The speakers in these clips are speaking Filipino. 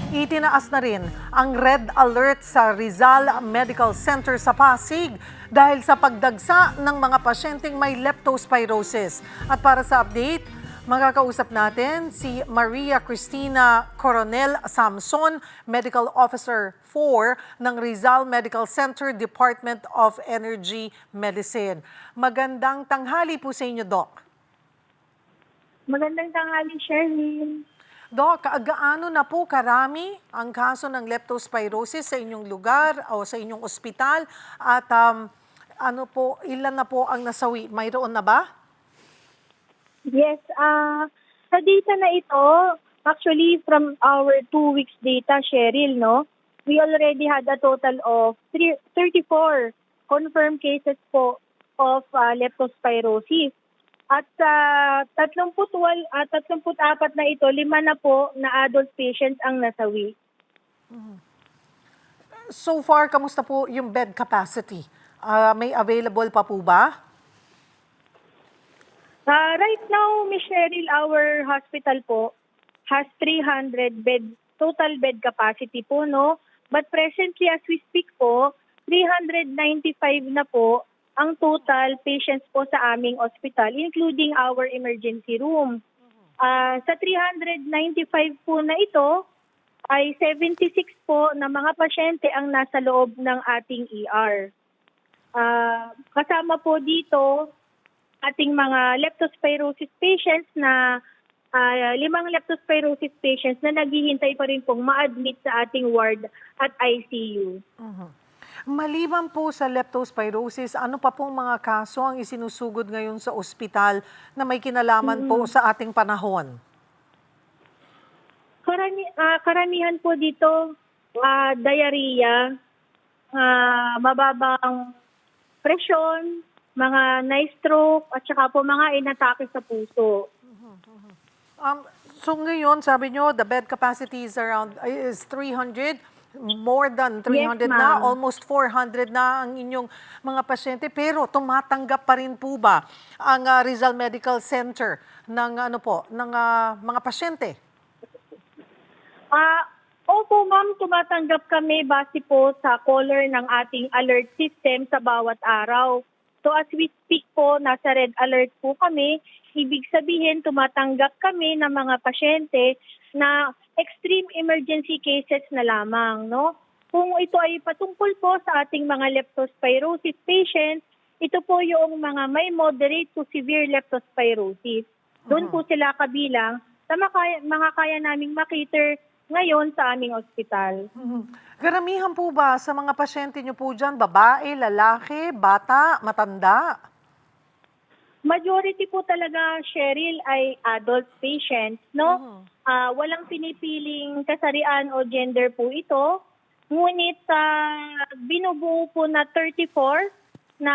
Itinaas na rin ang red alert sa Rizal Medical Center sa Pasig dahil sa pagdagsa ng mga pasyenteng may leptospirosis. At para sa update, makakausap natin si Maria Cristina Coronel Samson, Medical Officer 4 ng Rizal Medical Center, Department of Energy Medicine. Magandang tanghali po sa inyo, Doc. Magandang tanghali, Sherlyn. Doc, gaano na po karami ang kaso ng leptospirosis sa inyong lugar o sa inyong ospital? At ilan na po ang nasawi? Mayroon na ba? Yes, sa data na ito, actually from our 2 weeks data, Cheryl, no, we already had a total of 34 confirmed cases po of leptospirosis. At sa 34 na ito, 5 na po na adult patients ang nasawi. So far, kamusta po yung bed capacity? May available pa po ba? Right now, Ms. Cheryl, our hospital po has 300 total bed capacity po, no? But presently, as we speak po, 395 na po ang total patients po sa aming hospital, including our emergency room. Sa 395 po na ito, ay 76 po na mga pasyente ang nasa loob ng ating ER. Kasama po dito ating mga leptospirosis patients na 5 leptospirosis patients na naghihintay pa rin pong ma-admit sa ating ward at ICU. Maliban po sa leptospirosis, ano pa pong mga kaso ang isinusugod ngayon sa ospital na may kinalaman po sa ating panahon? Karamihan po dito, diarrhea, mababang presyon, mga na-stroke, at saka po mga inatake sa puso. So ngayon, sabi nyo, the bed capacity is 300, more than 300 Yes, na, ma'am. almost 400 na ang inyong mga pasyente. Pero tumatanggap pa rin po ba ang Rizal Medical Center ng mga pasyente? Opo, ma'am, tumatanggap kami base po sa caller ng ating alert system sa bawat araw. So as we speak po, nasa red alert po kami. Ibig sabihin, tumatanggap kami ng mga pasyente na extreme emergency cases na lamang, no? Kung ito ay patungkol po sa ating mga leptospirosis patients, ito po yung mga may moderate to severe leptospirosis. Doon po sila kabilang sa mga kaya naming makiter ngayon sa aming ospital. Karamihan po ba sa mga pasyente nyo po dyan, babae, lalaki, bata, matanda? Majority po talaga, Cheryl, ay adult patients, no? Walang pinipiling kasarian o gender po ito. Ngunit binubuo po na 34 na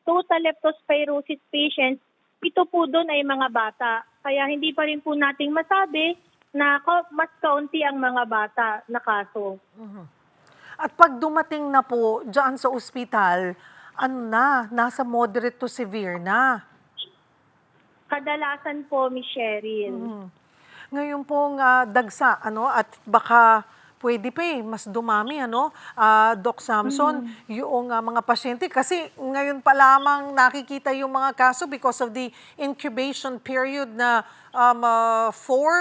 total leptospirosis patients, ito po doon ay mga bata. Kaya hindi pa rin po nating masabi na mas kaunti ang mga bata na kaso. At pag dumating na po dyan sa ospital, nasa moderate to severe na. Kadalasan po, Ms. Cheryl. Ngayon pong dagsa, at baka pwede pa mas dumami, Doc Samson, yung mga pasyente. Kasi ngayon pa lamang nakikita yung mga kaso because of the incubation period na 4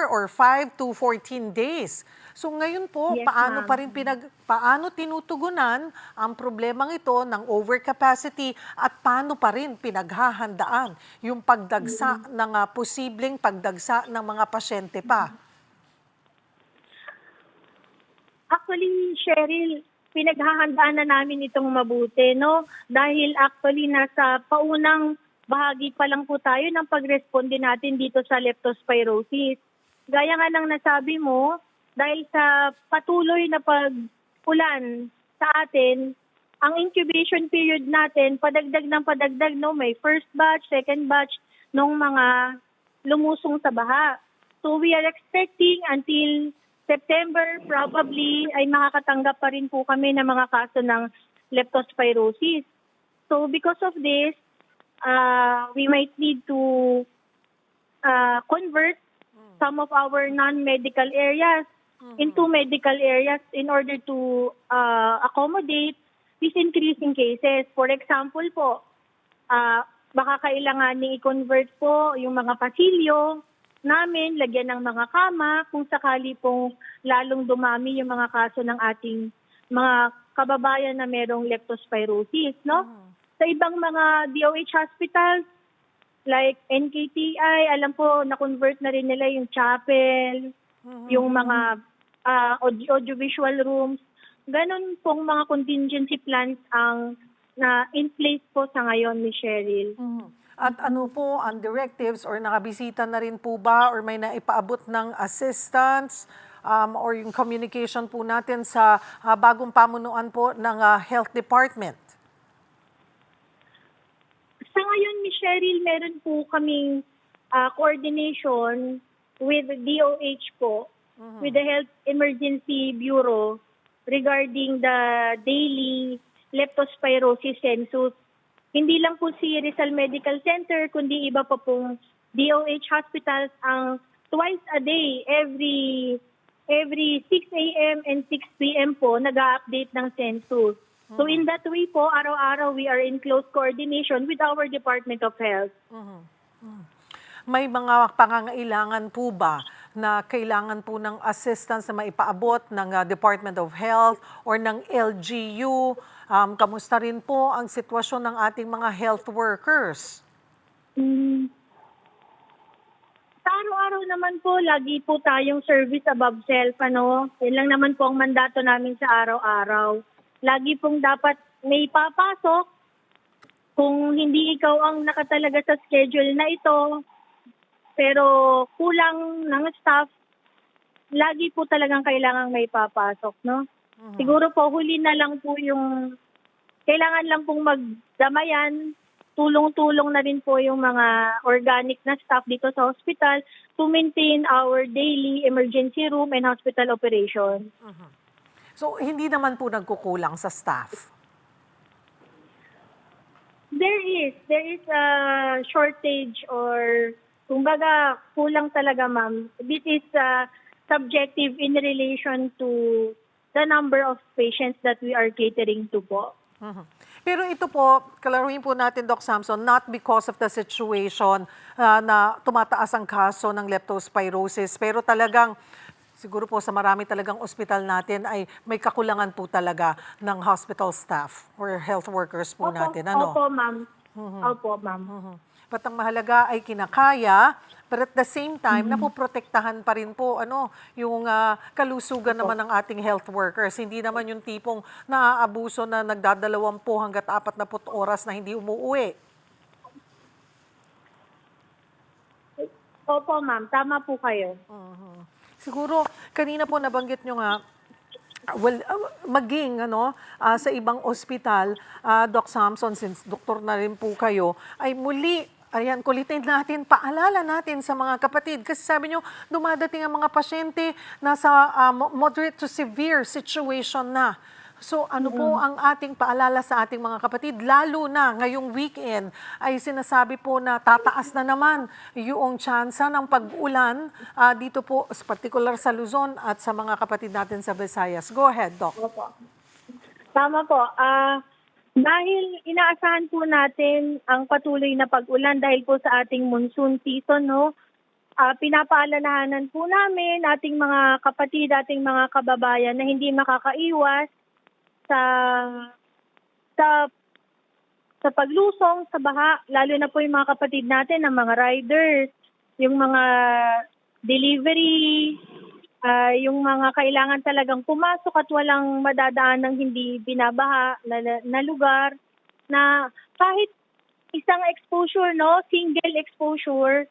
or 5 to 14 days. So ngayon po, Yes, paano ma'am. paano tinutugunan ang problemang ito ng overcapacity at paano pa rin pinaghahandaan yung pagdagsa ng posibleng pagdagsa ng mga pasyente pa? Actually, Cheryl, pinaghahandaan na namin itong mabuti, no? Dahil actually nasa paunang bahagi pa lang po tayo ng pagresponde natin dito sa leptospirosis. Gaya nga ng nasabi mo, dahil sa patuloy na pag-ulan sa atin, ang incubation period natin, padagdag ng padagdag, no? May first batch, second batch, nung mga lumusong sa baha. So we are expecting until September, probably, ay makakatanggap pa rin po kami ng mga kaso ng leptospirosis. So because of this, we might need to convert some of our non-medical areas into medical areas in order to accommodate these increasing cases. For example po, baka kailanganin i-convert po yung mga pasilyo namin, lagyan ng mga kama kung sakali pong lalong dumami yung mga kaso ng ating mga kababayan na merong leptospirosis, no? Sa ibang mga DOH hospitals, like NKTI, alam po, na-convert na rin nila yung chapel, yung mga audiovisual rooms. Ganon pong mga contingency plans ang na in place po sa ngayon, Ms. Cheryl. At ano po ang directives or nakabisita na rin po ba or may naipaabot ng assistance or yung communication po natin sa bagong pamunuan po ng Health Department? Sa ngayon, Ms. Cheryl, meron po kaming coordination with DOH po, with the Health Emergency Bureau regarding the daily leptospirosis census. Hindi lang po si Rizal Medical Center, kundi iba pa pong DOH hospitals ang twice a day, every 6 a.m. and 6 p.m. po, nag-update ng census. So in that way po, araw-araw we are in close coordination with our Department of Health. May mga pangangailangan po ba na kailangan po ng assistance na maipaabot ng Department of Health or ng LGU? Kamusta rin po ang sitwasyon ng ating mga health workers? Sa araw-araw naman po, lagi po tayong service above self. Yan lang naman po ang mandato namin sa araw-araw. Lagi pong dapat may papasok. Kung hindi ikaw ang nakatalaga sa schedule na ito, pero kulang ng staff, lagi po talagang kailangang may papasok, no? Siguro po, huli na lang po yung, kailangan lang pong magdamayan, tulong-tulong na rin po yung mga organic na staff dito sa hospital to maintain our daily emergency room and hospital operation. So, hindi naman po nagkukulang sa staff? There is a shortage or kumbaga kulang talaga, ma'am. This is subjective in relation to the number of patients that we are catering to po. Pero ito po, kalaruhin po natin, Doc Samson, not because of the situation na tumataas ang kaso ng leptospirosis, pero talagang siguro po sa marami talagang ospital natin ay may kakulangan po talaga ng hospital staff or health workers po natin. Ano? Opo, ma'am. Opo, ma'am. But ang mahalaga ay kinakaya, but at the same time, napoprotektahan pa rin po yung kalusugan naman ng ating health workers. Hindi naman yung tipong naaabuso na nagdadalawampu hanggat 40 oras na hindi umuuwi. Opo, ma'am. Tama po kayo. Siguro, kanina po nabanggit nyo nga, maging sa ibang ospital, Doc Samson, since doktor na rin po kayo, ay muli, ayan, kulitin natin, paalala natin sa mga kapatid. Kasi sabi nyo, dumadating ang mga pasyente nasa moderate to severe situation na. So ano po ang ating paalala sa ating mga kapatid? Lalo na ngayong weekend ay sinasabi po na tataas na naman yung tsansa ng pag-ulan dito po, particular sa Luzon at sa mga kapatid natin sa Visayas. Go ahead, Doc. Opo. Tama po. Dahil inaasahan po natin ang patuloy na pag-ulan dahil po sa ating monsoon season, no? Pinapaalalahanan po namin ating mga kapatid, ating mga kababayan na hindi makakaiwas sa paglusong sa baha, lalo na po yung mga kapatid natin, ang mga riders, yung mga delivery, yung mga kailangan talagang pumasok at walang madadaan ng hindi binabaha na lugar, na kahit isang exposure, no, single exposure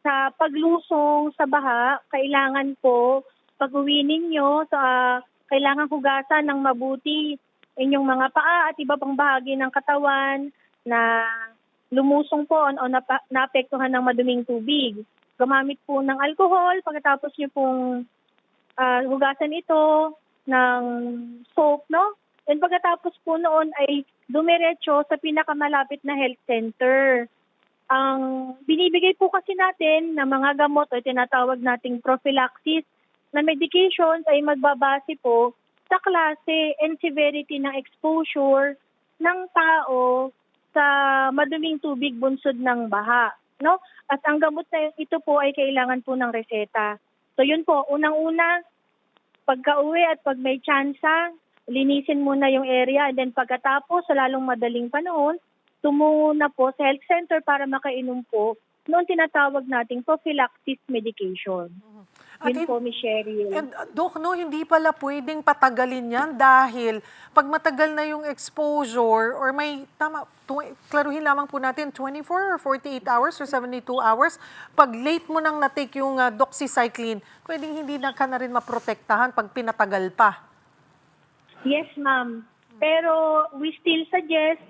sa paglusong sa baha, kailangan po pag-uwi ninyo kailangan hugasan ng mabuti inyong mga paa at iba pang bahagi ng katawan na lumusong po o naapektuhan ng maduming tubig. Gumamit po ng alcohol, pagkatapos nyo pong hugasan ito ng soap, no? And pagkatapos po noon ay dumiretso sa pinakamalapit na health center. Ang binibigay po kasi natin na mga gamot o tinatawag nating prophylaxis na medications ay magbabase po sa klase and severity ng exposure ng tao sa maduming tubig bunsod ng baha, no? At ang gamot na ito po ay kailangan po ng reseta. So yun po, unang-una, pagka-uwi at pag may tsansa, linisin muna yung area, and then pagkatapos sa lalong madaling panahon, tumungo na po sa health center para makainom po noong tinatawag nating prophylaxis medication. At Yun po, Ms. Cheryl. And Doc, no, hindi pala pwedeng patagalin yan dahil pag matagal na yung exposure or may, klaruhin lamang po natin, 24 or 48 hours or 72 hours, pag late mo nang na-take yung doxycycline, pwedeng hindi na ka na rin maprotektahan pag pinatagal pa. Yes, ma'am. Pero we still suggest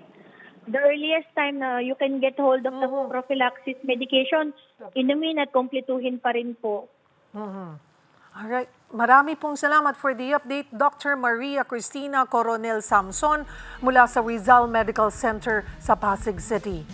the earliest time na you can get hold of the prophylaxis medication, inumin at kumpletuhin pa rin po. Alright. Marami pong salamat for the update, Dr. Maria Cristina Coronel Samson mula sa Rizal Medical Center sa Pasig City.